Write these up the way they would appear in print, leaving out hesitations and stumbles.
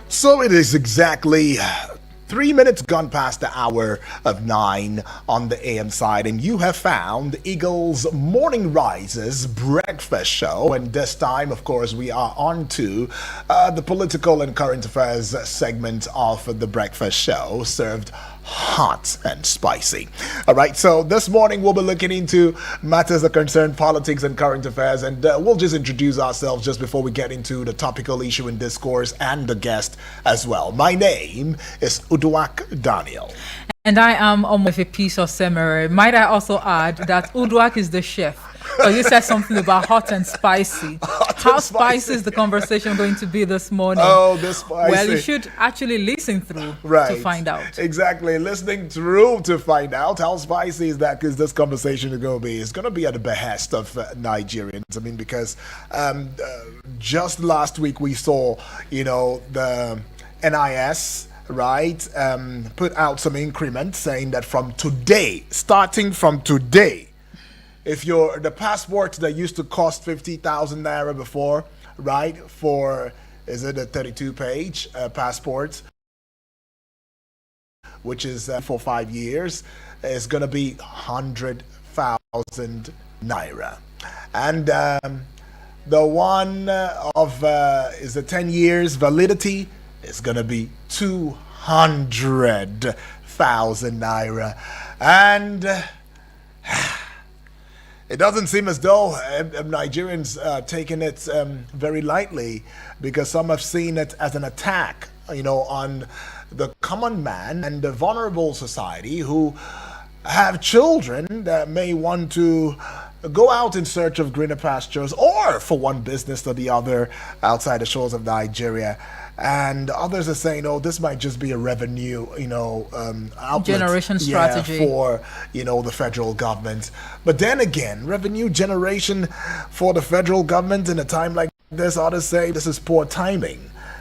So it is exactly 3 minutes gone past the hour of 9 on the AM side, and you have found Eagle's Morning Rises breakfast show. And this time, of course, we are on to the political and current affairs segment of the breakfast show, served hot and spicy. All right, so this morning we'll be looking into matters that concern politics and current affairs, and we'll just introduce ourselves just before we get into the topical issue and discourse and the guest as well. My name is Uduak Daniel. And I am almost a piece of semere. Might I also add that Uduak is the chef? So you said something about hot and spicy. How spicy is the conversation going to be this morning? Oh, this spicy. Well, you should actually listen through to find out. Exactly. Listening through to find out how spicy is that, because this conversation is going to be. It's going to be at the behest of Nigerians. I mean, because just last week we saw, the NIS, right, put out some increment saying that starting from today, if the passport that used to cost 50,000 naira before, right, is it a 32-page passport, which is for 5 years, is going to be 100,000 naira. And the one of is a 10 years validity is going to be 200,000 naira. And it doesn't seem as though Nigerians taking it very lightly, because some have seen it as an attack, on the common man and the vulnerable society who have children that may want to go out in search of greener pastures, or for one business or the other outside the shores of Nigeria. And others are saying, oh, this might just be a revenue, outlet, generation strategy for, the federal government. But then again, revenue generation for the federal government in a time like this, others say this is poor timing,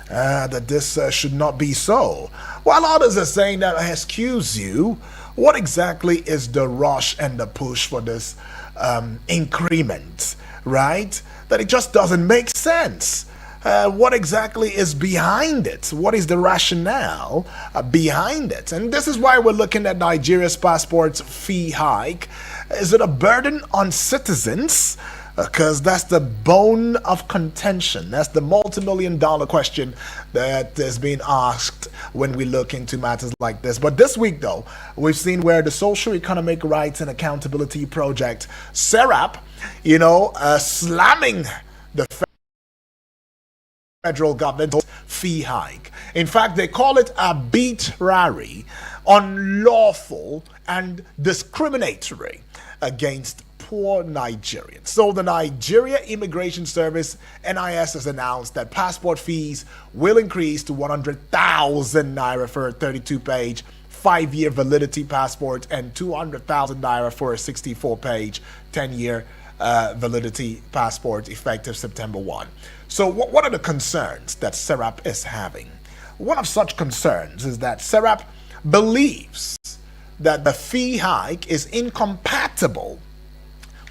that this should not be so. While others are saying that, excuse you, what exactly is the rush and the push for this increment, right? That it just doesn't make sense. What exactly is behind it? What is the rationale behind it? And this is why we're looking at Nigeria's passport fee hike. Is it a burden on citizens? Because that's the bone of contention. That's the multi-million-dollar question that is being asked when we look into matters like this. But this week, though, we've seen where the Social Economic Rights and Accountability Project, SERAP, slamming the federal government fee hike. In fact, they call it arbitrary, unlawful, and discriminatory against poor Nigerians. So the Nigeria Immigration Service, NIS, has announced that passport fees will increase to 100,000 naira for a 32-page 5-year validity passport and 200,000 naira for a 64-page 10-year validity passport effective September 1. So what are the concerns that SERAP is having? One of such concerns is that SERAP believes that the fee hike is incompatible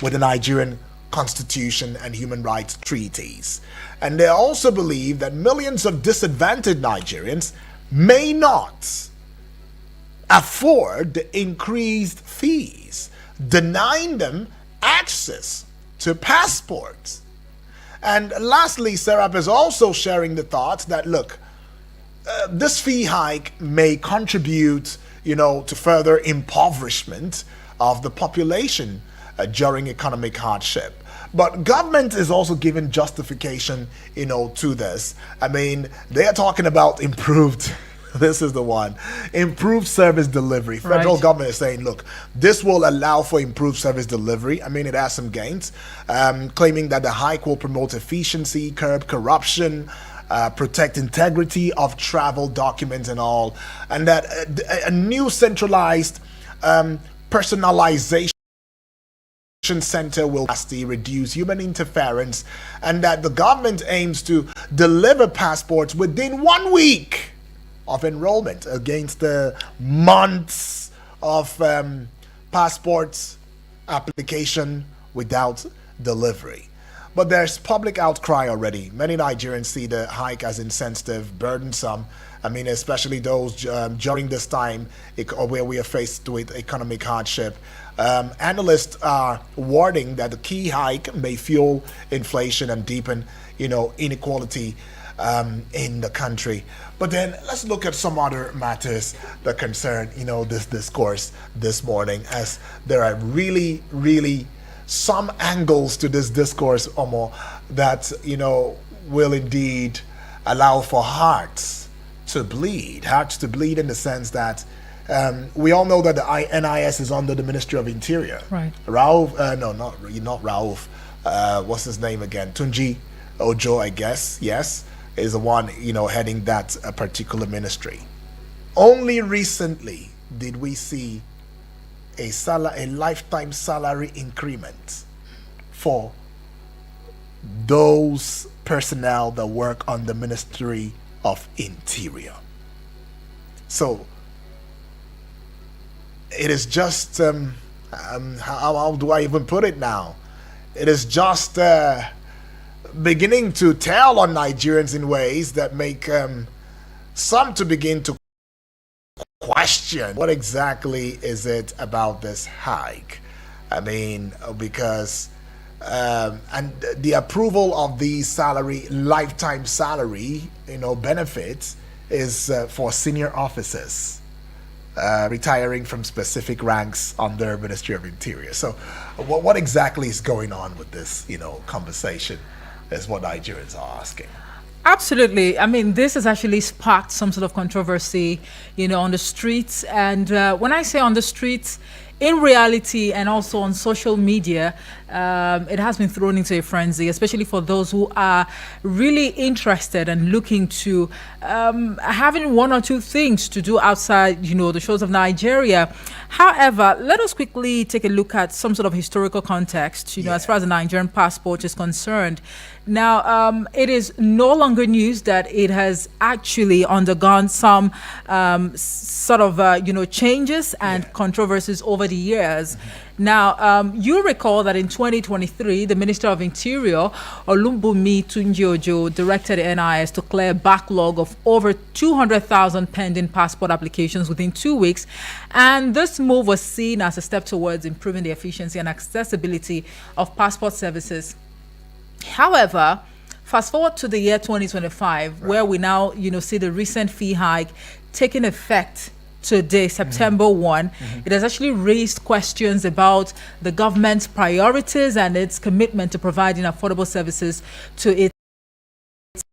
with the Nigerian Constitution and human rights treaties. And they also believe that millions of disadvantaged Nigerians may not afford the increased fees, denying them access to passports. And lastly, SERAP is also sharing the thought that, look, this fee hike may contribute, to further impoverishment of the population during economic hardship. But government is also giving justification, to this. I mean, they are talking about improved this is the one. Improved service delivery. Federal government is saying, look, this will allow for improved service delivery. I mean, it has some gains, claiming that the hike will promote efficiency, curb corruption, protect integrity of travel documents and all, and that a new centralized personalization center will reduce human interference, and that the government aims to deliver passports within 1 week of enrollment against the months of passports application without delivery. But there's public outcry already. Many Nigerians see the hike as insensitive, burdensome. I mean, especially those during this time where we are faced with economic hardship. Analysts are warning that the key hike may fuel inflation and deepen, inequality in the country. But then let's look at some other matters that concern, this discourse this morning, as there are really, really some angles to this discourse, Omo, that, will indeed allow for hearts to bleed in the sense that we all know that the NIS is under the Ministry of Interior. Right. Rauf, not Rauf. What's his name again? Tunji Ojo, I guess. Yes, is the one heading that particular ministry. Only recently did we see a lifetime salary increment for those personnel that work on the Ministry of Interior. So it is just how do I even put it now? It is just beginning to tell on Nigerians in ways that make some to begin to question what exactly is it about this hike. I mean, because and the approval of these lifetime salary, benefits is for senior officers retiring from specific ranks under Ministry of Interior. So what exactly is going on with this, conversation is what Nigerians are asking. Absolutely. I mean, this has actually sparked some sort of controversy, on the streets. And when I say on the streets, in reality and also on social media, it has been thrown into a frenzy, especially for those who are really interested and looking to having one or two things to do outside, the shores of Nigeria. However, let us quickly take a look at some sort of historical context, as far as the Nigerian passport is concerned. Now, it is no longer news that it has actually undergone some sort of, changes and controversies over the years. Mm-hmm. Now, you recall that in 2023, the Minister of Interior, Olumbumi Tunji Ojo, directed the NIS to clear a backlog of over 200,000 pending passport applications within 2 weeks. And this move was seen as a step towards improving the efficiency and accessibility of passport services. However, fast forward to the year 2025, right, where we now, see the recent fee hike taking effect today, September 1. Mm-hmm. It has actually raised questions about the government's priorities and its commitment to providing affordable services to its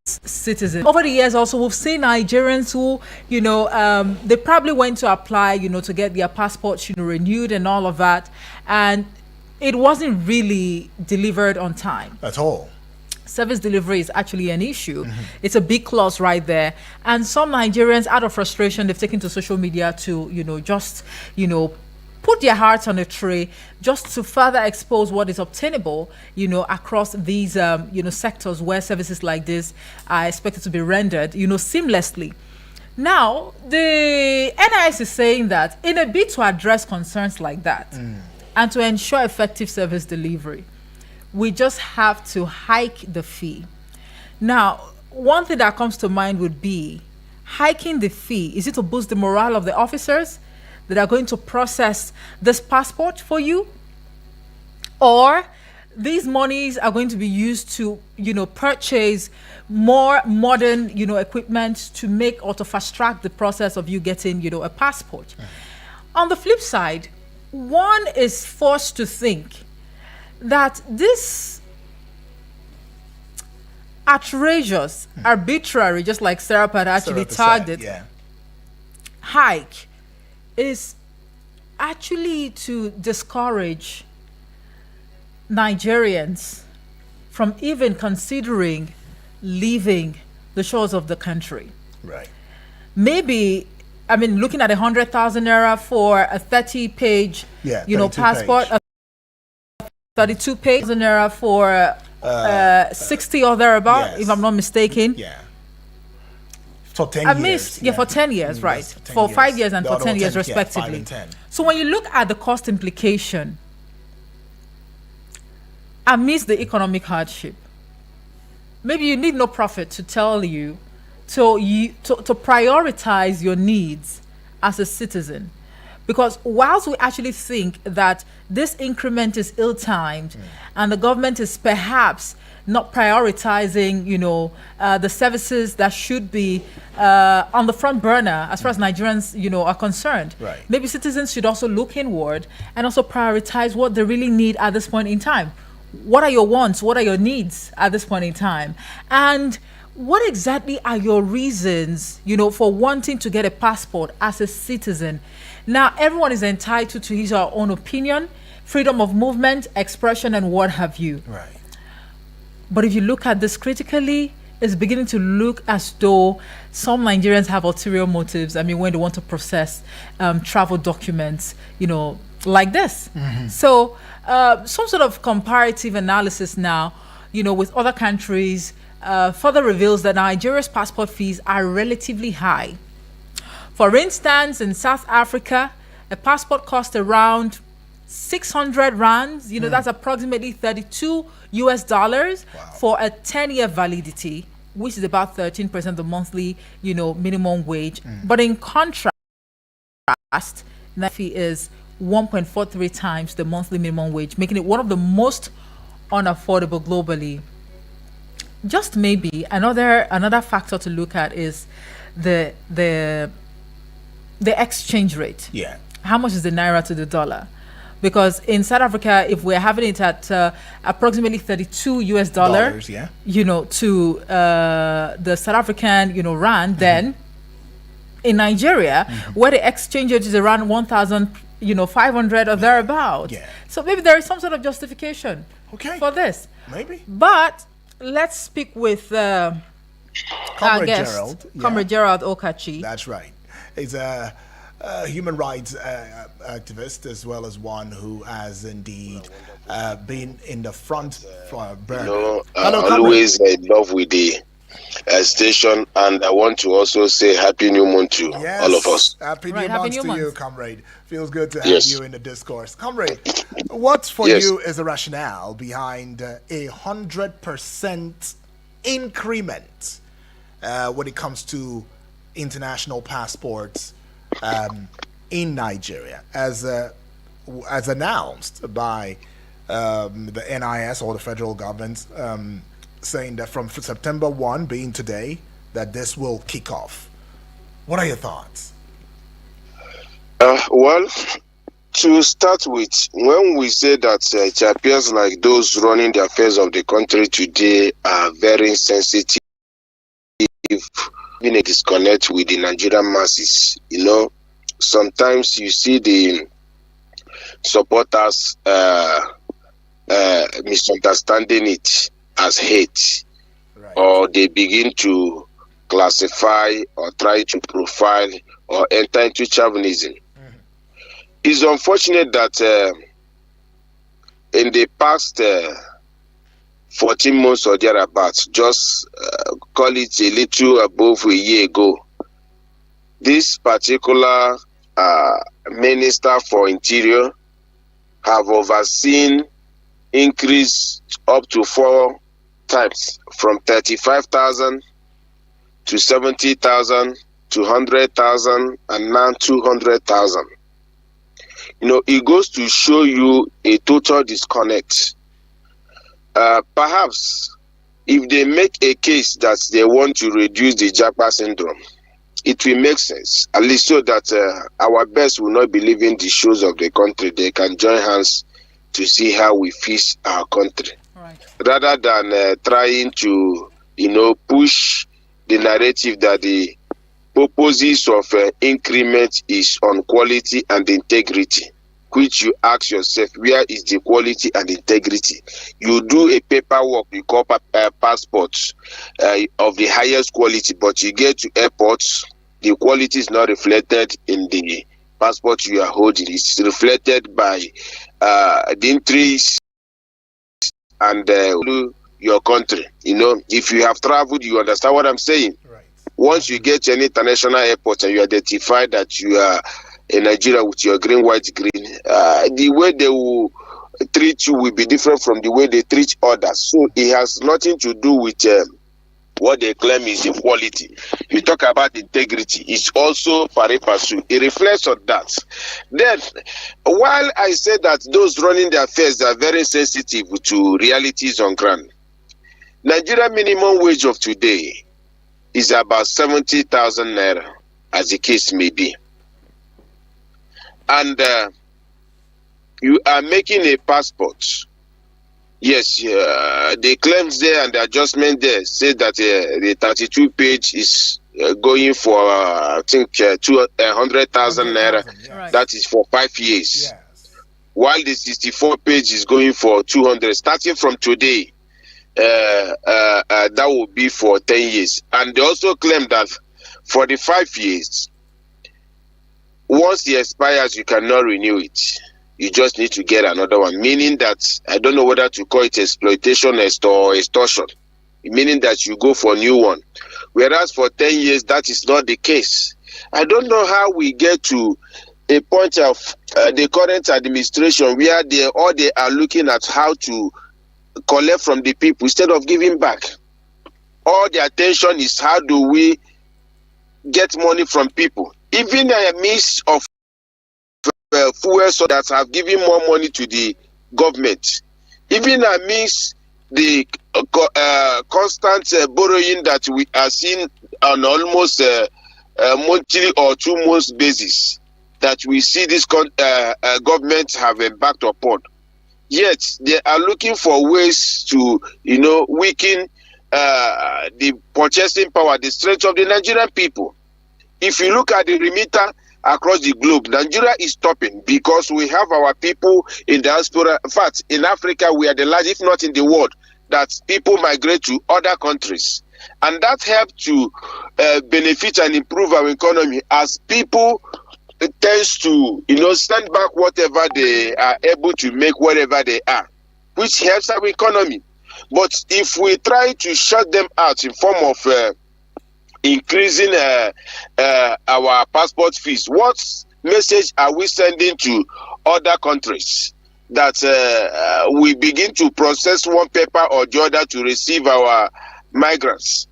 citizens. Over the years also, we've seen Nigerians who, they probably went to apply, to get their passports, renewed and all of that. And it wasn't really delivered on time at all. Service delivery is actually an issue. Mm-hmm. It's a big clause right there. And some Nigerians, out of frustration, they've taken to social media to, just, put their hearts on a tray just to further expose what is obtainable, across these, sectors where services like this are expected to be rendered, seamlessly. Now, the NIS is saying that in a bid to address concerns like that, and to ensure effective service delivery, we just have to hike the fee. Now, one thing that comes to mind would be hiking the fee. Is it to boost the morale of the officers that are going to process this passport for you? Or these monies are going to be used to, purchase more modern, equipment to make or to fast track the process of you getting, a passport? On the flip side, one is forced to think that this outrageous, arbitrary, just like Sarah had actually tagged it, hike is actually to discourage Nigerians from even considering leaving the shores of the country. Right. Maybe, I mean, looking at 100,000 naira for a 30-page, Yeah, you know, 32 passport, page. a 32-page naira for 60 or thereabout, yes. if I'm not mistaken. Yeah. For 10 At years. least, yeah, for 10 years, right? Yes, 10 For 5 years and The for other 10 years, 10, yeah, 5 respectively. and 10. So when you look at the cost implication amidst the economic hardship, maybe you need no prophet to tell you to prioritize your needs as a citizen. Because whilst we actually think that this increment is ill-timed and the government is perhaps not prioritizing, you know, the services that should be on the front burner as far as Nigerians, you know, are concerned. Right. Maybe citizens should also look inward and also prioritize what they really need at this point in time. What are your wants? What are your needs at this point in time? And what exactly are your reasons, you know, for wanting to get a passport as a citizen? Now, everyone is entitled to his or her own opinion, freedom of movement, expression, and what have you. Right. But if you look at this critically, it's beginning to look as though some Nigerians have ulterior motives. I mean, when they want to process travel documents, you know, like this. So some sort of comparative analysis now, you know, with other countries further reveals that Nigeria's passport fees are relatively high. For instance, in South Africa, a passport costs around 600 rands, you know, that's approximately $32 for a 10-year validity, which is about 13% of the monthly, you know, minimum wage. But in contrast, that fee is 1.43 times the monthly minimum wage, making it one of the most unaffordable globally. Just maybe another factor to look at is the exchange rate. Yeah. How much is the naira to the dollar? Because in South Africa, if we're having it at approximately $32, Dollars, yeah. you know, to the South African, you know, rand, then in Nigeria, where the exchange rate is around 1,000, you know, 500 or thereabout. Yeah. So maybe there is some sort of justification for this. Maybe. But let's speak with our Comrade guest, Gerald. Yeah. Comrade Gerald Okachi. That's right. He's a human rights activist, as well as one who has indeed been in the front burner. No, Hello, always in love with the station, and I want to also say Happy New Month to Yes. all of us. Happy Right, New Happy Month New to you, Month. comrade. Feels good to have Yes. you in the discourse. Comrade, what for Yes. you is the rationale behind a 100% increment when it comes to international passports in Nigeria, as announced by the NIS or the federal government, saying that from September 1, being today, that this will kick off? What are your thoughts? Well, to start with, when we say that it appears like those running the affairs of the country today are very sensitive, in a disconnect with the Nigerian masses, you know, sometimes you see the supporters misunderstanding it as hate, Right. or they begin to classify or try to profile or enter into chauvinism. It's unfortunate that in the past 14 months or thereabouts, just call it a little above a year ago, this particular Minister for Interior have overseen increase up to 4 times, from 35,000 to 70,000 to 100,000 and now 200,000. You know, it goes to show you a total disconnect. Perhaps if they make a case that they want to reduce the Japa syndrome, it will make sense, at least so that our best will not be leaving the shoes of the country. They can join hands to see how we fix our country, Right. rather than trying to, you know, push the narrative that the purposes of increment is on quality and integrity. which you ask yourself, where is the quality and integrity? You do a paperwork, you call passports of the highest quality, but you get to airports, the quality is not reflected in the passport you are holding. It's reflected by the entries and your country. You know, if you have traveled, you understand what I'm saying. Right. Once you get to an international airport and you identify that you are in Nigeria with your green, white, green, the way they will treat you will be different from the way they treat others. So it has nothing to do with what they claim is the quality. You talk about integrity, it's also pari passu. It reflects on that. Then, while I say that those running their affairs are very sensitive to realities on ground, Nigeria minimum wage of today is about 70,000 naira, as the case may be. And you are making a passport. Yes, the claims there and the adjustment there say that the 32 page is going for, I think, 100,000 naira. Yes. Right. That is for 5 years. Yes. While the 64 page is going for 200. Starting from today, that will be for 10 years. And they also claim that for the 5 years, once it expires, you cannot renew it. You just need to get another one. Meaning that, I don't know whether to call it exploitation or extortion. Meaning that you go for a new one. Whereas for 10 years, that is not the case. I don't know how we get to a point of the current administration where they are looking at how to collect from the people instead of giving back. All the attention is how do we get money from people. Even a mix of fuel so that have given more money to the government. Even amidst the constant borrowing that we are seeing on almost monthly or 2 months basis, that we see this government have embarked upon. Yet they are looking for ways to, weaken the purchasing power, the strength of the Nigerian people. If you look at the remitter across the globe, Nigeria is topping because we have our people in diaspora. In fact, in Africa, we are the largest, if not in the world, that people migrate to other countries. And that helps to benefit and improve our economy as people tends to, send back whatever they are able to make wherever they are, which helps our economy. But if we try to shut them out in form of increasing our passport fees, what message are we sending to other countries that we begin to process one paper or the other to receive our migrants?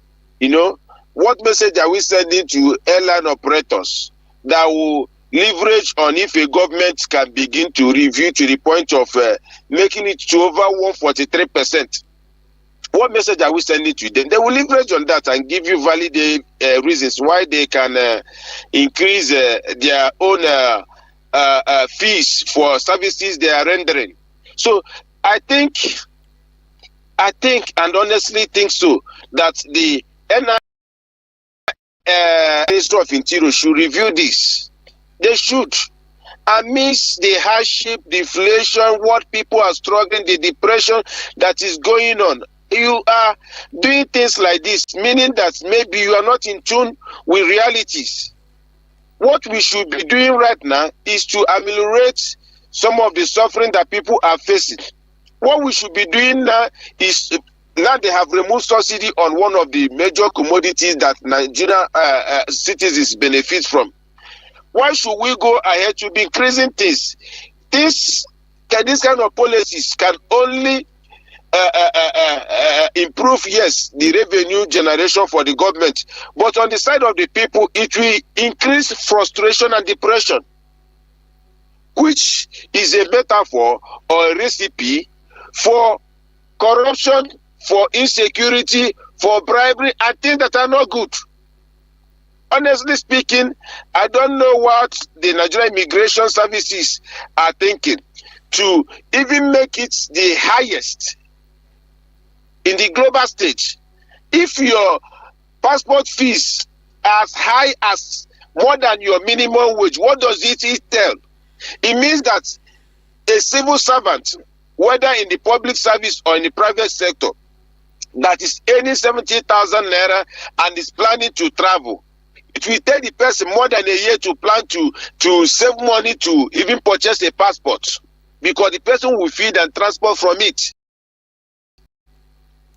What message are we sending to airline operators that will leverage on if a government can begin to review to the point of making it to over 143%? What message are we sending to them? They will leverage on that and give you valid reasons why they can increase their own fees for services they are rendering. So I think, and honestly think so, that the Ministry of Interior should review this. They should. Amidst the hardship, deflation, what people are struggling, the depression that is going on, you are doing things like this, meaning that maybe you are not in tune with realities. What we should be doing right now is to ameliorate some of the suffering that people are facing. What we should be doing now is, now they have removed subsidy on one of the major commodities that Nigerian citizens benefit from. Why should we go ahead to be increasing things? This kind of policies can only improve, yes, the revenue generation for the government, but on the side of the people, it will increase frustration and depression, which is a metaphor or a recipe for corruption, for insecurity, for bribery, and things that are not good. Honestly speaking, I don't know what the Nigerian Immigration Services are thinking to even make it the highest in the global stage. If your passport fees are as high as more than your minimum wage, what does it tell? It means that a civil servant, whether in the public service or in the private sector, that is earning 70,000 naira and is planning to travel, it will take the person more than a year to plan to save money to even purchase a passport, because the person will feed and transport from it.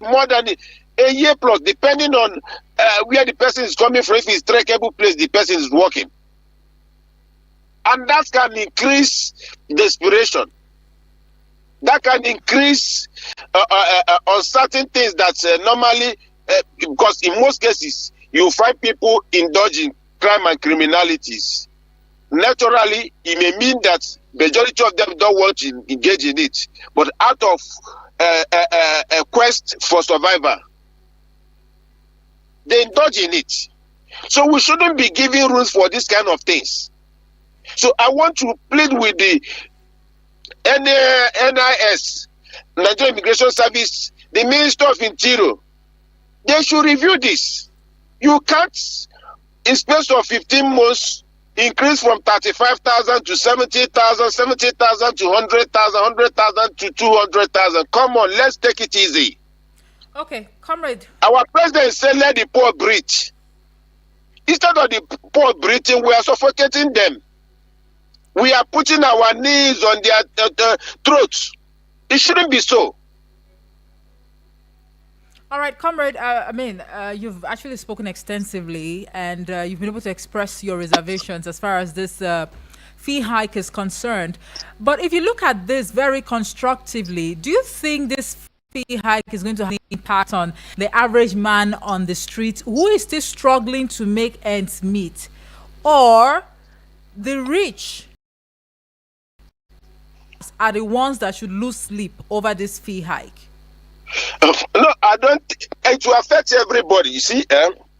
More than a year plus, depending on where the person is coming from. If it's trackable place, the person is working. And that can increase desperation. That can increase on certain things that normally, because in most cases, you find people indulging crime and criminalities. Naturally, it may mean that majority of them don't want to engage in it, but out of a quest for survival, they indulge in it. So we shouldn't be giving rules for this kind of things. So I want to plead with the NIS, Nigerian Immigration Service, the Minister of Interior. They should review this. You can't, in space of 15 months, increase from 35,000 to 70,000, 70,000 to 100,000, 100,000 to 200,000. Come on, let's take it easy. Okay, comrade. Our president said, let the poor breathe. Instead of the poor breathing, we are suffocating them. We are putting our knees on their throats. It shouldn't be so. All right, comrade. You've actually spoken extensively, and you've been able to express your reservations as far as this fee hike is concerned. But if you look at this very constructively, do you think this fee hike is going to have an impact on the average man on the street who is still struggling to make ends meet, or the rich are the ones that should lose sleep over this fee hike? No, I don't. It will affect everybody. You see,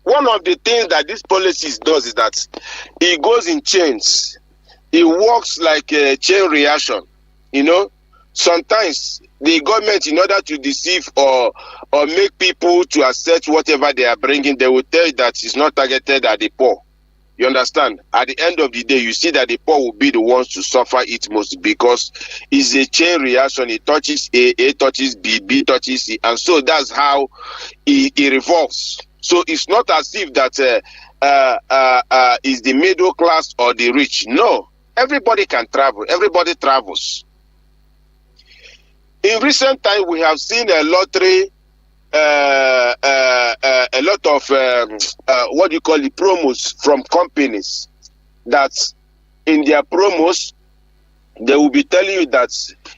one of the things that this policies does is that it goes in chains. It works like a chain reaction. You know, sometimes the government, in order to deceive or make people to accept whatever they are bringing, they will tell you that it's not targeted at the poor. You understand? At the end of the day, you see that the poor will be the ones to suffer it most, because it's a chain reaction. It touches A touches B touches C, and so that's how it revolves. So it's not as if that is the middle class or the rich. No, everybody can travel. Everybody travels. In recent time, we have seen a lottery. A lot of what do you call it, promos from companies, that in their promos they will be telling you that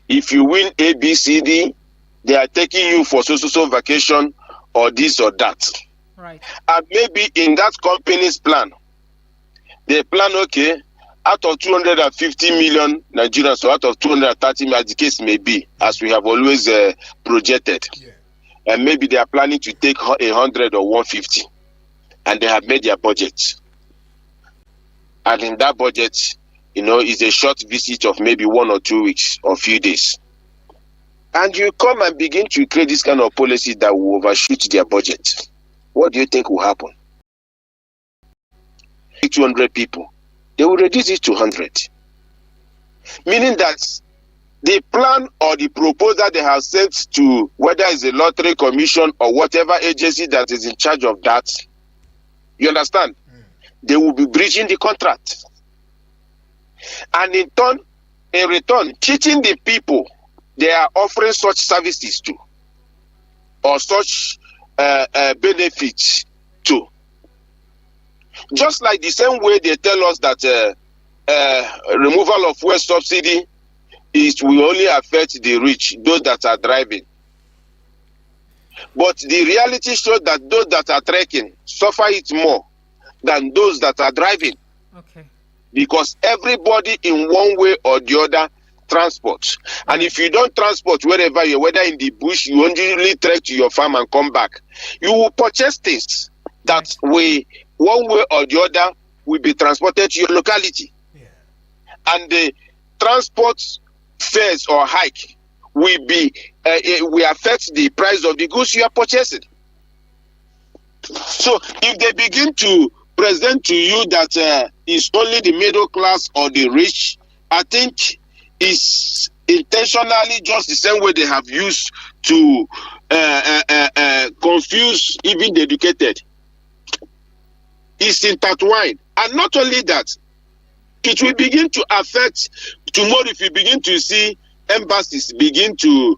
if you win A, B, C, D, they are taking you for so vacation or this or that. Right. And maybe in that company's plan, they plan, okay, out of 250 million Nigerians, or out of 230 million, as the case may be, as we have always projected. Yeah. And maybe they are planning to take 100 or 150, and they have made their budget. And in that budget, is a short visit of maybe 1 or 2 weeks or few days. And you come and begin to create this kind of policy that will overshoot their budget. What do you think will happen? 200 people, they will reduce it to 100. Meaning that the plan or the proposal they have sent to, whether it's a lottery commission or whatever agency that is in charge of that, you understand? They will be breaching the contract. And in return, cheating the people they are offering such services to, or such benefits to. Just like the same way they tell us that removal of fuel subsidy will only affect the rich, those that are driving. But the reality shows that those that are trekking suffer it more than those that are driving. Okay. Because everybody in one way or the other transports. And if you don't transport wherever you're, whether in the bush, you only trek to your farm and come back, you will purchase things that one way or the other will be transported to your locality. Yeah. And the transport fares or hike will affect the price of the goods you are purchasing. So if they begin to present to you that it's only the middle class or the rich, I think it's intentionally, just the same way they have used to confuse even the educated. It's intertwined. And not only that, it will begin to affect tomorrow if you begin to see embassies begin to,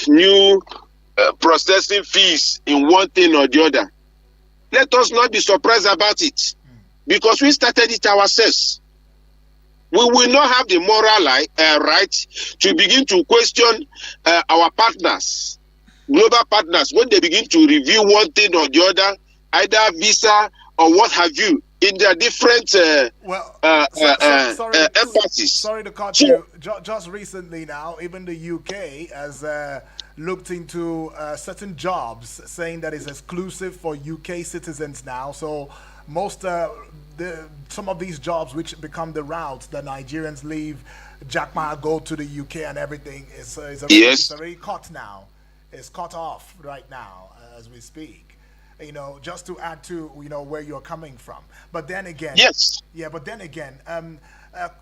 new processing fees in one thing or the other. Let us not be surprised about it, because we started it ourselves. We will not have the moral right to begin to question our partners, global partners, when they begin to review one thing or the other, either visa or what have you, in their different embassies. Sorry to cut you. Just recently now, even the UK has looked into certain jobs, saying that it's exclusive for UK citizens now. So some of these jobs which become the route that Nigerians leave, Jack Ma, go to the UK and everything, it's already cut now. It's cut off right now as we speak. Just to add to where you're coming from. But then again, yes, yeah. But then again,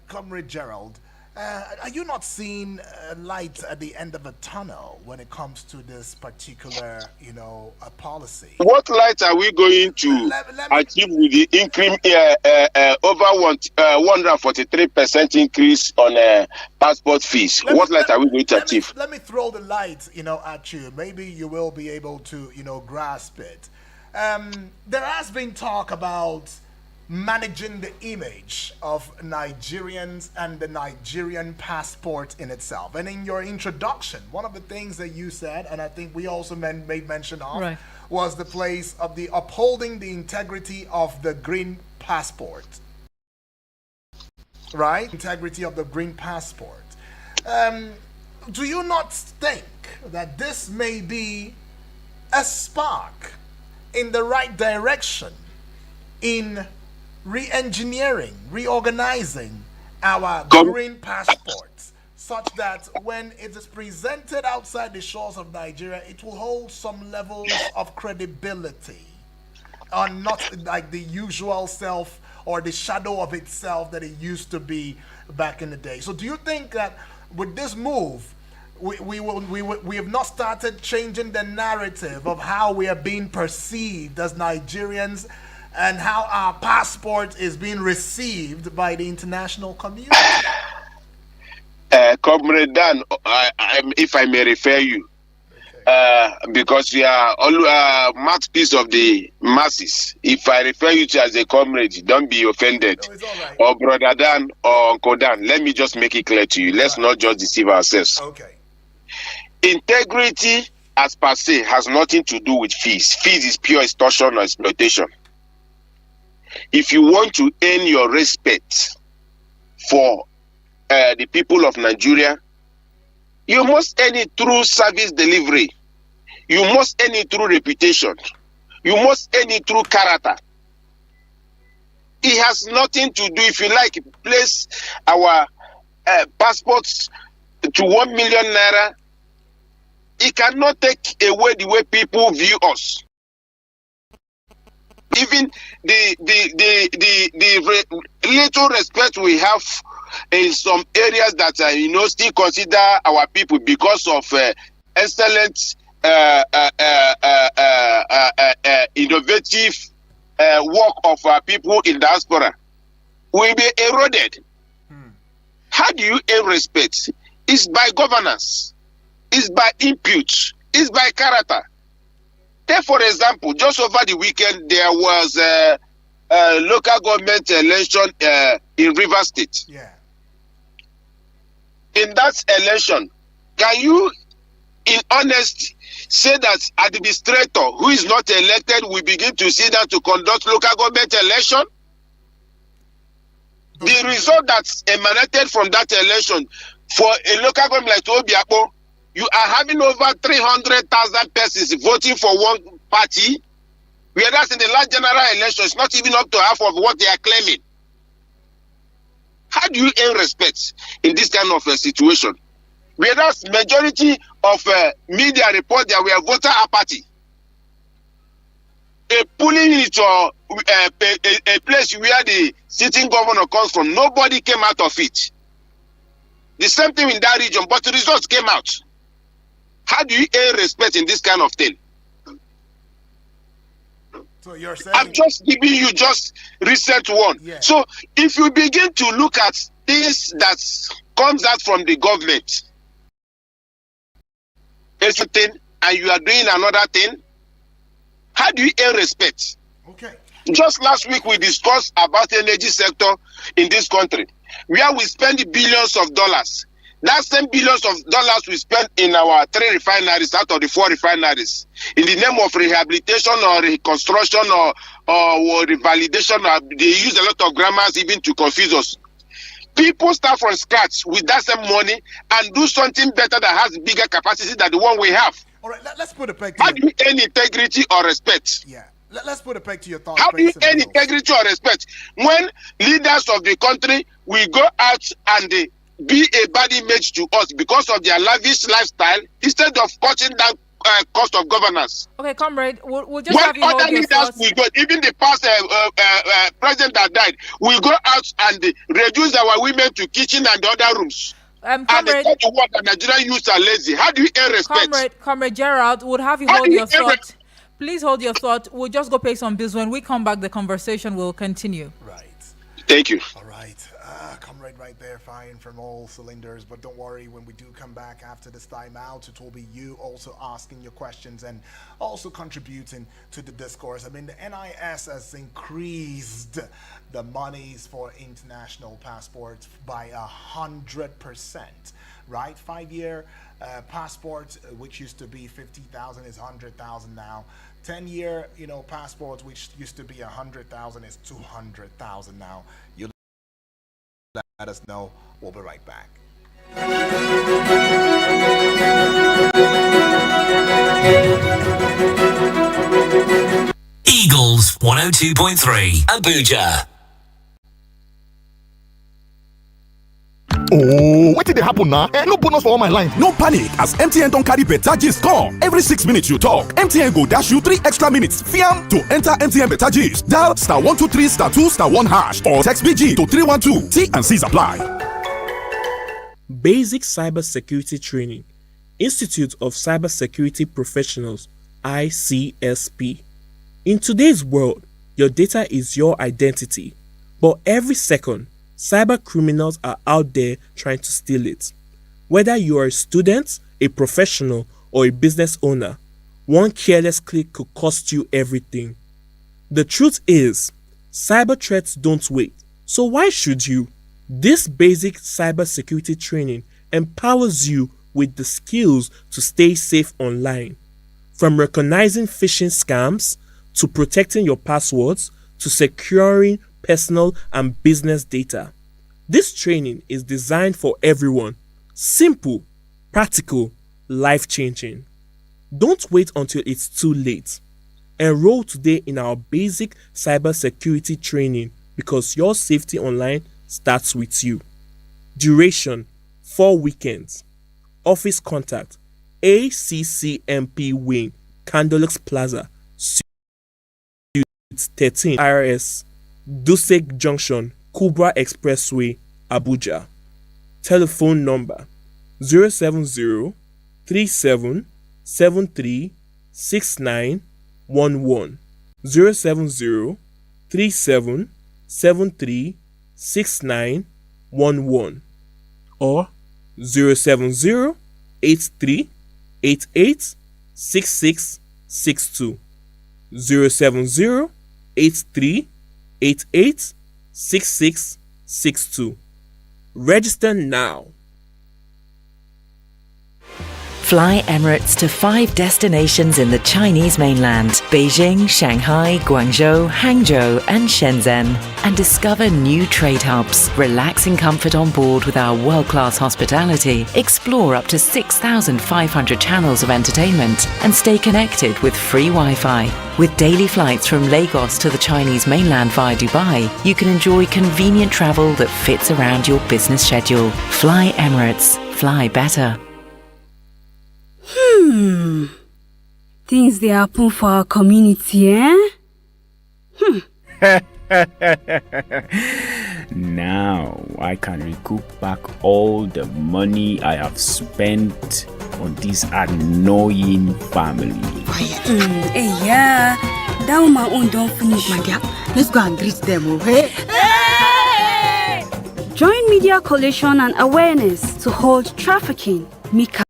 Comrade Gerald, are you not seeing light at the end of a tunnel when it comes to this particular, policy? What light are we going to achieve with the increase over 143% increase on passport fees? What light are we going to achieve? Let me throw the light, at you. Maybe you will be able to, grasp it. There has been talk about managing the image of Nigerians and the Nigerian passport in itself. And in your introduction, one of the things that you said, and I think we also made mention of, right, was the place of the upholding the integrity of the green passport. Right? Integrity of the green passport. Do you not think that this may be a spark in the right direction in re-engineering, reorganizing our green passports, such that when it is presented outside the shores of Nigeria, it will hold some levels of credibility, and not like the usual self or the shadow of itself that it used to be back in the day? So do you think that with this move, we have not started changing the narrative of how we are being perceived as Nigerians and how our passport is being received by the international community? Comrade Dan, if I may refer you, because you are all mouthpiece of the masses. If I refer you to as a comrade, don't be offended. No, it's all right. Or Brother Dan or Uncle Dan, let me just make it clear to you. Let's not just deceive ourselves. Okay. Integrity, as per se, has nothing to do with fees. Fees is pure extortion or exploitation. If you want to earn your respect for the people of Nigeria, you must earn it through service delivery. You must earn it through reputation. You must earn it through character. It has nothing to do, if you like, place our passports to 1 million naira. It cannot take away the way people view us. Even the little respect we have in some areas that still consider our people because of excellent innovative work of our people in diaspora will be eroded. How do you earn respect? It's by governance. It's by input. It's by character. Take, for example, just over the weekend, there was a local government election in Rivers State. Yeah. In that election, can you, in honesty, say that administrator who is not elected will begin to sit down to conduct local government election? The result that emanated from that election for a local government like Obiakpo, you are having over 300,000 persons voting for one party, whereas in the last general election, it's not even up to half of what they are claiming. How do you earn respect in this kind of a situation? Whereas majority of media report that we are voter apathy. pulling it to a place where the sitting governor comes from. Nobody came out of it. The same thing in that region, but the results came out. How do you earn respect in this kind of thing? So you're saying I'm just giving you just recent one. Yeah. So if you begin to look at things that comes out from the government, a thing, and you are doing another thing, how do you earn respect? okay. Just last week we discussed about the energy sector in this country, where we spend billions of dollars. That same billions of dollars we spend in our 3 refineries out of the 4 refineries, in the name of rehabilitation or reconstruction or revalidation, they use a lot of grammars even to confuse us. People start from scratch with that same money and do something better that has bigger capacity than the one we have. All right, let's put a peg to How do you earn integrity or respect? yeah. Let's put a peg to your thoughts. How do you Prince and earn Rose. integrity or respect when leaders of the country will go out and be a bad image to us because of their lavish lifestyle instead of cutting down cost of governance? Okay, comrade, we'll just have When you hold other your leaders thoughts. will go, even the past president that died, will go out and reduce our women to kitchen and other rooms. And they Comrade, tell the world that Nigerian youths are lazy. How do you earn respect? Comrade Gerald, would have you How hold do you your ever- thought. Please hold your thought. We'll just go pay some bills. When we come back, the conversation will continue. Right. Thank you. All right. Comrade right there, firing from all cylinders. But don't worry, when we do come back after this time out, it will be you also asking your questions and also contributing to the discourse. I mean, the NIS has increased the monies for international passports by 100%, right? 5-year passports, which used to be 50,000 is 100,000 now. 10-year, passports, which used to be 100,000 is 200,000 now. You let us know. We'll be right back. Eagles 102.3 Abuja. Oh, what did they happen now? No bonus for all my line. No panic, as MTN don't carry better gist come. Every 6 minutes you talk, MTN go dash you 3 extra minutes. Fiam to enter MTN better gist. Dial *123*2*1# or text BG to 312. T and C's apply. Basic Cybersecurity Training, Institute of Cybersecurity Professionals, ICSP. In today's world, your data is your identity, but every second, cyber criminals are out there trying to steal it. Whether you are a student, a professional, or a business owner, one careless click could cost you everything. The truth is, cyber threats don't wait, so why should you? This basic cybersecurity training empowers you with the skills to stay safe online. From recognizing phishing scams, to protecting your passwords, to securing personal and business data. This training is designed for everyone. Simple, practical, life-changing. Don't wait until it's too late. Enroll today in our basic cybersecurity training because your safety online starts with you. Duration 4 weekends. Office contact ACCMP Wing, Candlelix Plaza, Suite 13 IRS, Dusek Junction, Kubwa Expressway, Abuja. Telephone number 070 37 73 6911 070 37 73 6911 or 070 83 88 6662 070 83 88 6662. Register now. Fly Emirates to 5 destinations in the Chinese mainland, Beijing, Shanghai, Guangzhou, Hangzhou and Shenzhen, and discover new trade hubs. Relax in comfort on board with our world-class hospitality, explore up to 6,500 channels of entertainment, and stay connected with free Wi-Fi. With daily flights from Lagos to the Chinese mainland via Dubai, you can enjoy convenient travel that fits around your business schedule. Fly Emirates. Fly better. Things they happen for our community, eh? Now I can recoup back all the money I have spent on this annoying family. Hey, yeah, that woman own don't finish. My dear, let's go and greet them, okay? Hey! Join Media Coalition and Awareness to hold trafficking Mika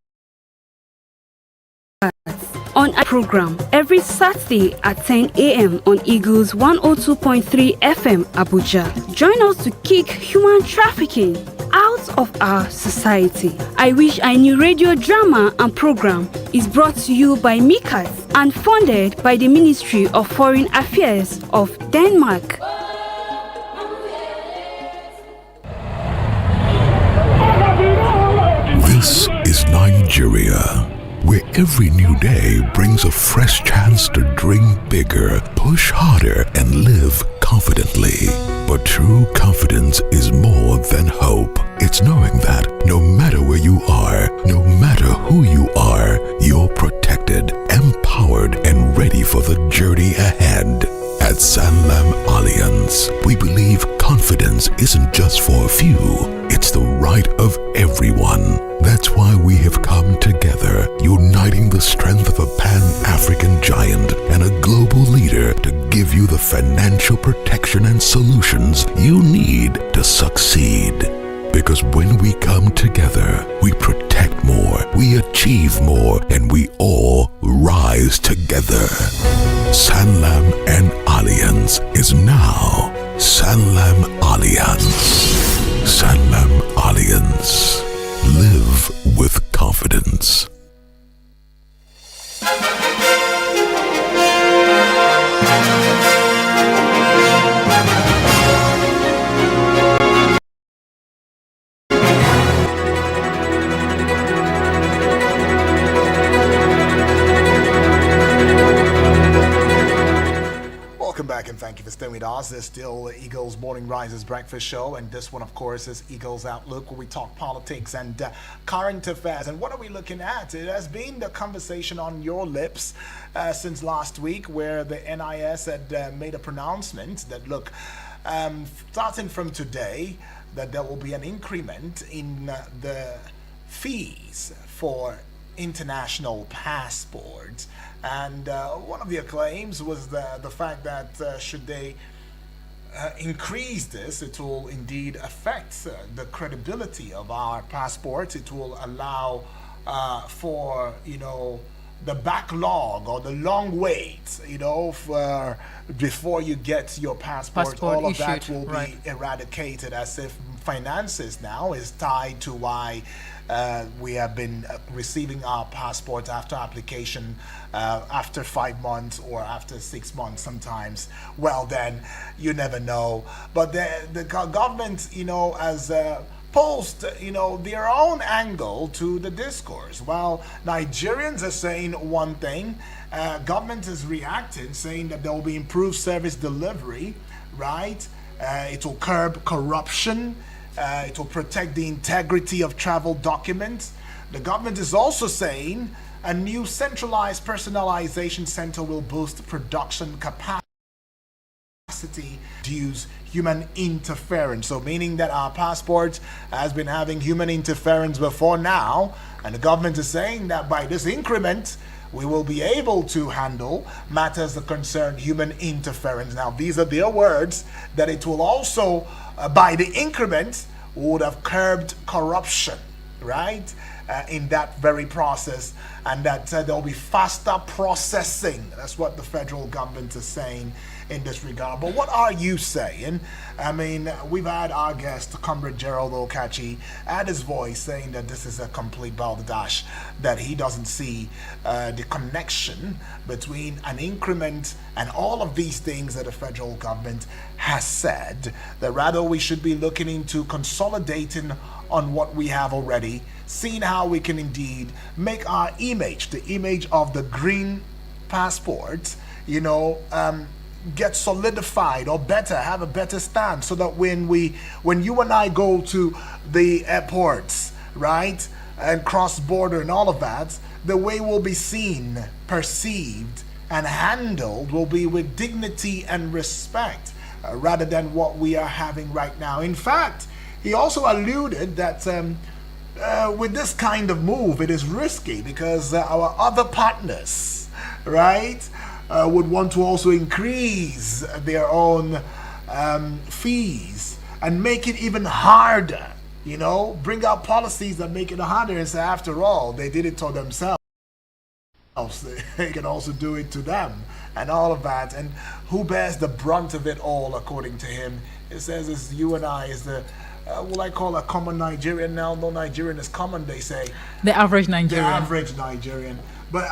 on a program every Saturday at 10 a.m. on Eagles 102.3 FM Abuja. Join us to kick human trafficking out of our society. I Wish I Knew radio drama and program is brought to you by Mikat and funded by the Ministry of Foreign Affairs of Denmark. This is Nigeria, where every new day brings a fresh chance to dream bigger, push harder, and live confidently. But true confidence is more than hope. It's knowing that no matter where you are, no matter who you are, you're protected, empowered, and ready for the journey ahead. At Sanlam Alliance, we believe confidence isn't just for a few, it's the right of everyone. That's why we have come together, uniting the strength of a Pan-African giant and a global leader to give you the financial protection and solutions you need to succeed. Because when we come together, we protect more, we achieve more, and we all rise together. Sanlam and Alliance is now Sanlam Alliance. Sanlam Alliance. Live with confidence. Welcome back and thank you for staying with us. There's still Eagles Morning Rises Breakfast Show, and this one, of course, is Eagles Outlook, where we talk politics and current affairs. And what are we looking at? It has been the conversation on your lips since last week, where the NIS had made a pronouncement that, look, starting from today, that there will be an increment in the fees for international passports. And one of their claims was the fact that should they increase this, it will indeed affect the credibility of our passports. It will allow for, the backlog or the long wait, for before you get your passport all of that will be eradicated, as if finances now is tied to why we have been receiving our passport after application after 5 months or after 6 months sometimes. Well, then you never know. But the government, has posed, their own angle to the discourse. While Nigerians are saying one thing, government is reacting, saying that there will be improved service delivery, right? It will curb corruption. It will protect the integrity of travel documents. The government is also saying a new centralized personalization center will boost production capacity, reduce human interference. So meaning that our passport has been having human interference before now, and the government is saying that by this increment, we will be able to handle matters that concern human interference. Now, these are their words, that it will also, by the increment, would have curbed corruption, right? In that very process, and that there will be faster processing. That's what the federal government is saying in this regard. But what are you saying? I mean, we've had our guest, Comrade Gerald Okachi, add his voice saying that this is a complete balderdash, that he doesn't see the connection between an increment and all of these things that the federal government has said, that rather we should be looking into consolidating on what we have already, seeing how we can indeed make our image, the image of the green passport, get solidified, or better, have a better stand, so that when you and I go to the airports, right, and cross border and all of that, the way we'll be seen, perceived, and handled will be with dignity and respect. rather than what we are having right now. In fact, he also alluded that with this kind of move, it is risky because our other partners, right, would want to also increase their own fees and make it even harder, bring out policies that make it harder and say, after all, they did it to themselves. They can also do it to them and all of that. And who bears the brunt of it all, according to him? It says it's you and I, is the what I call a common Nigerian now. No Nigerian is common, they say. The average Nigerian. The average Nigerian. But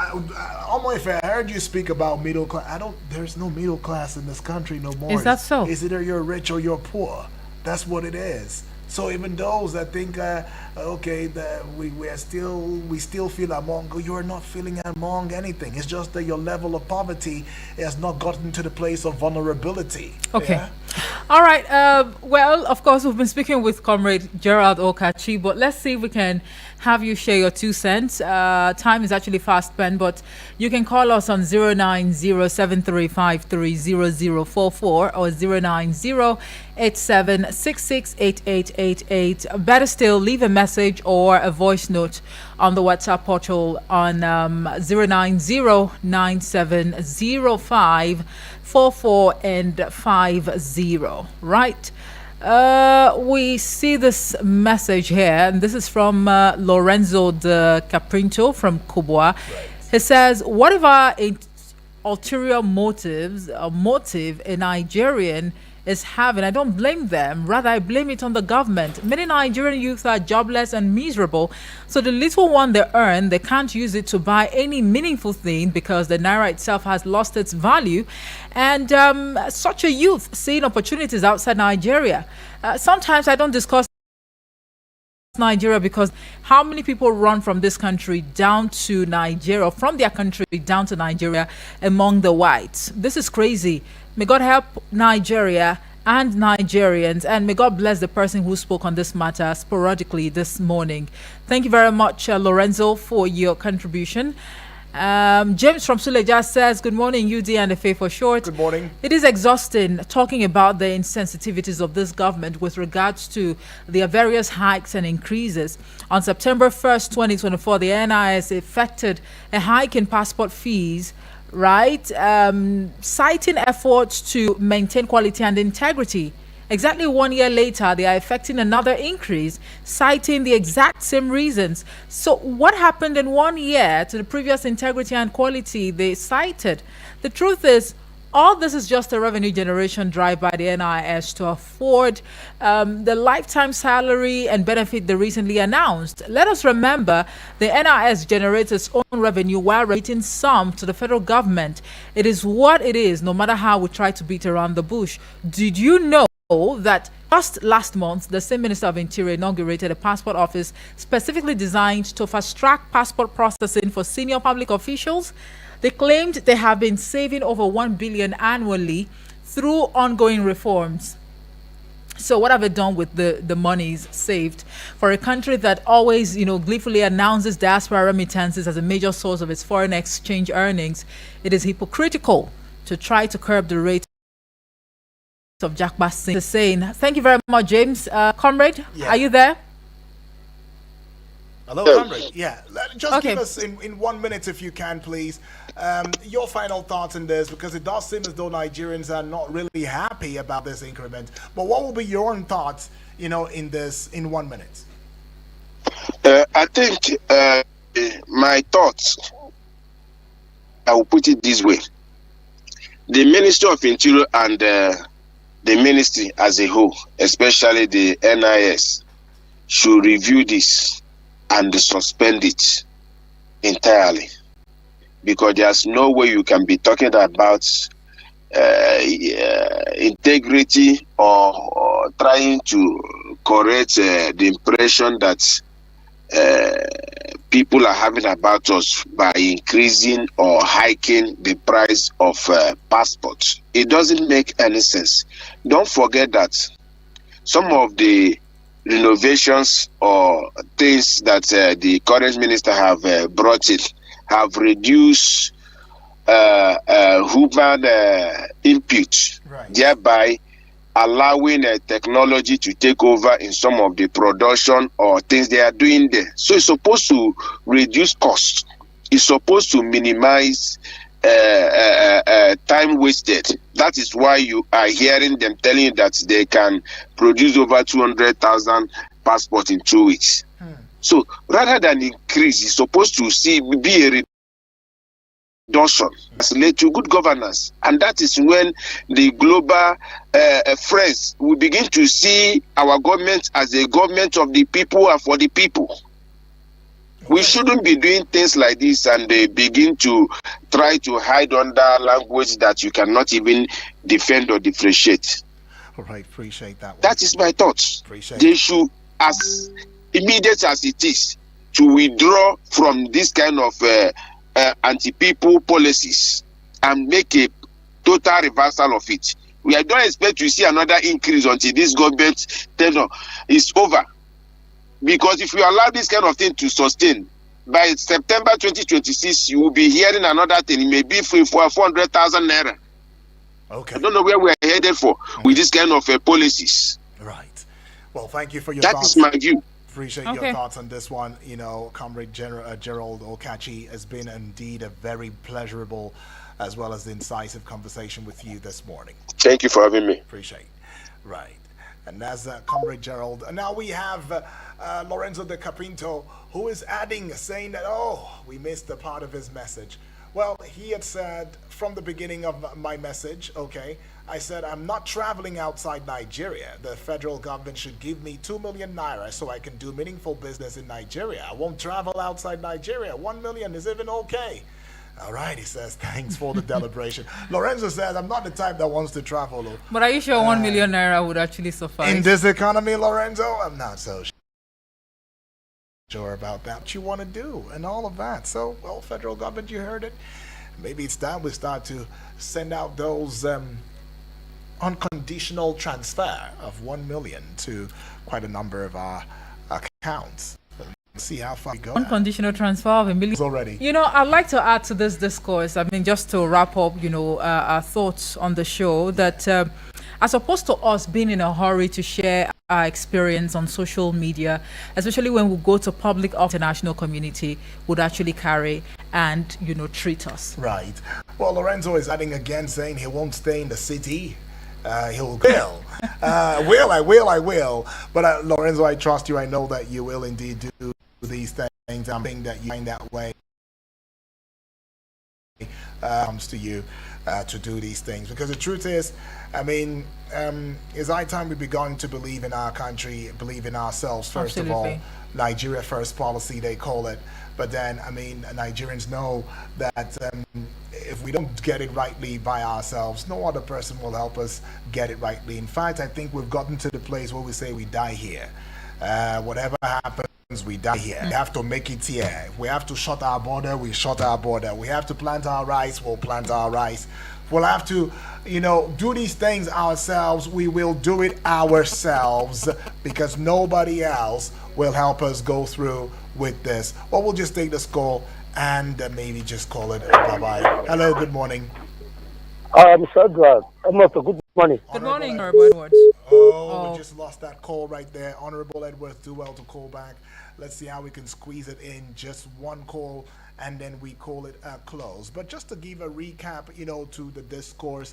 almost, if I heard you speak about middle class, there's no middle class in this country no more. Is that so? It's either you're rich or you're poor. That's what it is. So even those that think, that we still feel among, you are not feeling among anything. It's just that your level of poverty has not gotten to the place of vulnerability. Okay. Yeah? All right. Well, of course, we've been speaking with Comrade Gerald Okachi, but let's see if we can have you share your 2 cents. Time is actually fast spent, but you can call us on 09073530044 or 09087668888. Better still, leave a message or a voice note on the WhatsApp portal on 09097054450. Right. We see this message here, and this is from Lorenzo de Caprinto from Kubwa. Right. He says, whatever ulterior motive a Nigerian is having, I don't blame them. Rather, I blame it on the government. Many Nigerian youth are jobless and miserable, so the little one they earn, they can't use it to buy any meaningful thing because the naira itself has lost its value. And such a youth seeing opportunities outside Nigeria. Sometimes I don't discuss Nigeria because how many people run from this country down to Nigeria, from their country down to Nigeria among the whites? This is crazy. May God help Nigeria and Nigerians, and may God bless the person who spoke on this matter sporadically this morning. Thank you very much, Lorenzo, for your contribution. James from Suleja says, good morning, UD and FA for short. Good morning. It is exhausting talking about the insensitivities of this government with regards to their various hikes and increases. On September 1st, 2024, the NIS effected a hike in passport fees, right? Citing efforts to maintain quality and integrity. Exactly 1 year later, they are effecting another increase, citing the exact same reasons. So what happened in 1 year to the previous integrity and quality they cited? The truth is, all this is just a revenue generation drive by the NIS to afford the lifetime salary and benefit they recently announced. Let us remember, the NIS generates its own revenue while remitting some to the federal government. It is what it is, no matter how we try to beat around the bush. Did you know that just last month, the same Minister of Interior inaugurated a passport office specifically designed to fast-track passport processing for senior public officials? They claimed they have been saving over 1 billion annually through ongoing reforms. So what have they done with the monies saved? For a country that always, gleefully announces diaspora remittances as a major source of its foreign exchange earnings, it is hypocritical to try to curb the rate of Jakba saying. Thank you very much, James. Comrade, are you there? Hello, Comrade. Yeah, just give us in 1 minute, if you can, please, your final thoughts on this, because it does seem as though Nigerians are not really happy about this increment. But what will be your own thoughts, in this in 1 minute? I think my thoughts, I will put it this way. The Ministry of Interior and the ministry as a whole, especially the NIS, should review this and suspend it entirely, because there's no way you can be talking about integrity or trying to correct the impression that people are having about us by increasing or hiking the price of passports. It doesn't make any sense. Don't forget that some of the renovations or things that the current minister have brought in have reduced human input, right, thereby allowing technology to take over in some of the production or things they are doing there. So it's supposed to reduce costs. It's supposed to minimize time wasted. That is why you are hearing them telling you that they can produce over 200,000 passports in 2 weeks. So rather than increase, it's supposed to be a reduction. It's led to good governance, and that is when the global friends will begin to see our government as a government of the people and for the people. We shouldn't be doing things like this and they begin to try to hide under language that you cannot even defend or differentiate. All right, appreciate that one. That is my thoughts. Appreciate they should, as immediate as it is, to withdraw from this kind of anti-people policies and make a total reversal of it. We don't expect to see another increase until this government tenure is over. Because if you allow this kind of thing to sustain, by September 2026, you will be hearing another thing. It may be for 400,000 naira. Okay. I don't know where we are headed for with this kind of policies. Right. Well, thank you for your thoughts. thoughts. That is my view. Appreciate your thoughts on this one. You know, Comrade Gerald Okachi, has been indeed a very pleasurable as well as incisive conversation with you this morning. Thank you for having me. Appreciate. Right. And that's Comrade Gerald. And now we have Lorenzo de Capinto, who is adding, saying that, we missed a part of his message. Well, he had said from the beginning of my message, I said, I'm not traveling outside Nigeria. The federal government should give me 2 million naira so I can do meaningful business in Nigeria. I won't travel outside Nigeria. 1 million is even okay. All right, he says, thanks for the deliberation. Lorenzo says, I'm not the type that wants to travel. But are you sure 1 million naira would actually suffice? In this economy, Lorenzo, I'm not so sure about that. What you want to do and all of that. So, well, federal government, you heard it. Maybe it's time we start to send out those unconditional transfer of 1 million to quite a number of our accounts. See how far we go. Unconditional transfer of $1 million already. You know, I'd like to add to this discourse. I mean, just to wrap up, our thoughts on the show, that as opposed to us being in a hurry to share our experience on social media, especially when we go to public, international community would actually carry and treat us. Right. Well, Lorenzo is adding again, saying he won't stay in the city. I will. But Lorenzo, I trust you. I know that you will indeed do these things. I'm thinking that you find that way comes to you to do these things, because the truth is, I mean, it's high time we begun to believe in our country, believe in ourselves first. Absolutely. Of all, Nigeria first policy they call it. But then, I mean, Nigerians know that if we don't get it rightly by ourselves, no other person will help us get it rightly. In fact, I think we've gotten to the place where we say we die here. Whatever happens, we die here. We have to make it here. If we have to shut our border, we shut our border. We have to plant our rice, we'll plant our rice. We'll have to, do these things ourselves. We will do it ourselves, because nobody else will help us go through with this. Well, we'll just take this call and maybe just call it bye-bye. Hello, good morning. Mr. Edward, good morning. Good morning, Honorable Edwards. We just lost that call right there. Honorable Edwards, do well to call back. Let's see how we can squeeze it in. Just one call, and then we call it close. But just to give a recap, to the discourse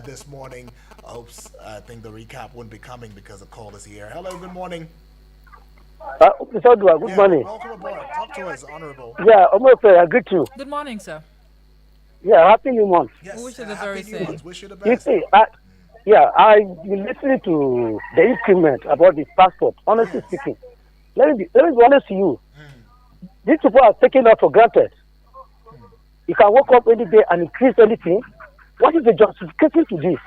this morning. Oops, I think the recap wouldn't be coming because the call is here. Hello, good morning. Mr. Edward, good morning. Welcome aboard. Talk to us, Honorable. Yeah, I greet you. Good morning, sir. Yeah, happy new month. Yes, wish you the very same. Wish you the best. You see, I've been listening to the increment about the passport. Honestly speaking, let me be honest to you. These people are taking that for granted. You can wake up any day and increase anything. What is the justification to this?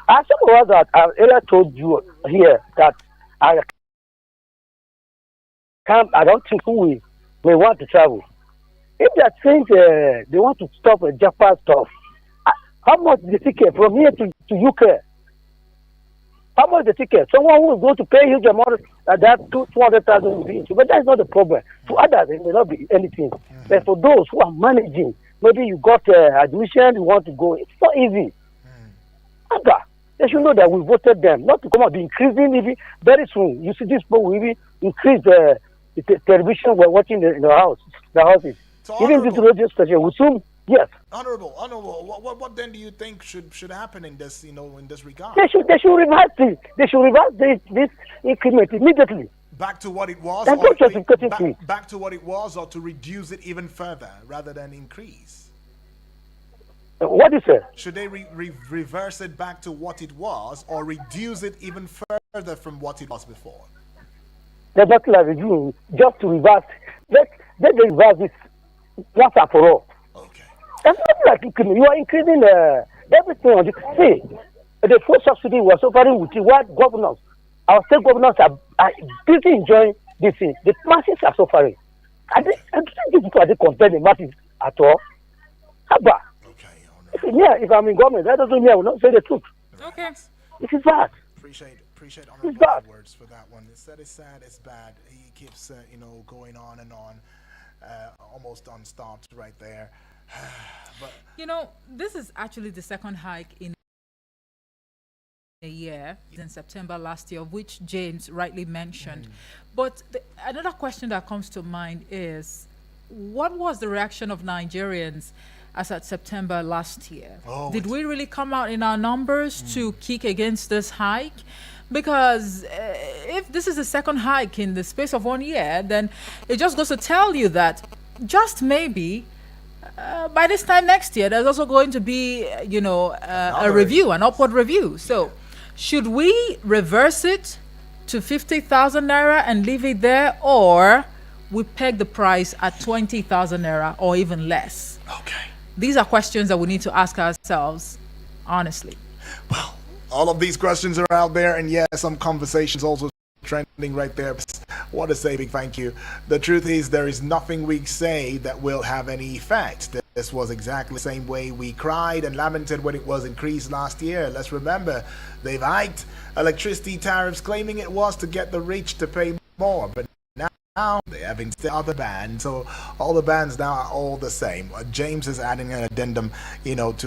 As some of us that I've earlier told you here that I don't think who may want to travel. If they are saying they want to stop Japan stuff, how much is the ticket from here to UK? How much is the ticket? Someone who is going to pay huge amount that 200,000 will be into, but that's not the problem. For others, it may not be anything. But for those who are managing, maybe you got admission, you want to go, it's not easy. They should know that we voted them, not to come out, be increasing even very soon. You see, this people will even increase the television we're watching in the house, the houses. So even this radio station will soon, yes. Honorable, what then do you think should happen in this, in this regard? They should reverse it. They should reverse this increment immediately. Back to what it was, back to what it was, or to reduce it even further rather than increase? What is it? Should they reverse it back to what it was, or reduce it even further from what it was before? There's nothing like review, just to reverse. Let them reverse this once and for all. Okay. There's nothing like increment. You are increasing everything on this. See, the full subsidy was offering with what governors, our state governors are busy enjoying this thing. The masses are suffering. I don't think these people are compare the masses at all. How about? If I'm in government, that doesn't mean I will not say the truth. Okay. It is bad. Appreciate honorable words for that one. It's sad, it's bad. He keeps going on and on, almost unstopped right there. But this is actually the second hike in a year, in September last year, which James rightly mentioned. But another question that comes to mind is, what was the reaction of Nigerians as at September last year? Did we really come out in our numbers to kick against this hike? Because if this is the second hike in the space of 1 year, then it just goes to tell you that just maybe by this time next year, there's also going to be, a review, an upward review. So should we reverse it to 50,000 naira and leave it there, or we peg the price at 20,000 naira or even less? Okay. These are questions that we need to ask ourselves, honestly. Well, all of these questions are out there, and some conversations also trending right there. What a say, big thank you. The truth is, there is nothing we say that will have any effect. This was exactly the same way we cried and lamented when it was increased last year. Let's remember, they've hiked electricity tariffs, claiming it was to get the rich to pay more, but now they have instead other bans, so all the bans now are all the same. James is adding an addendum, to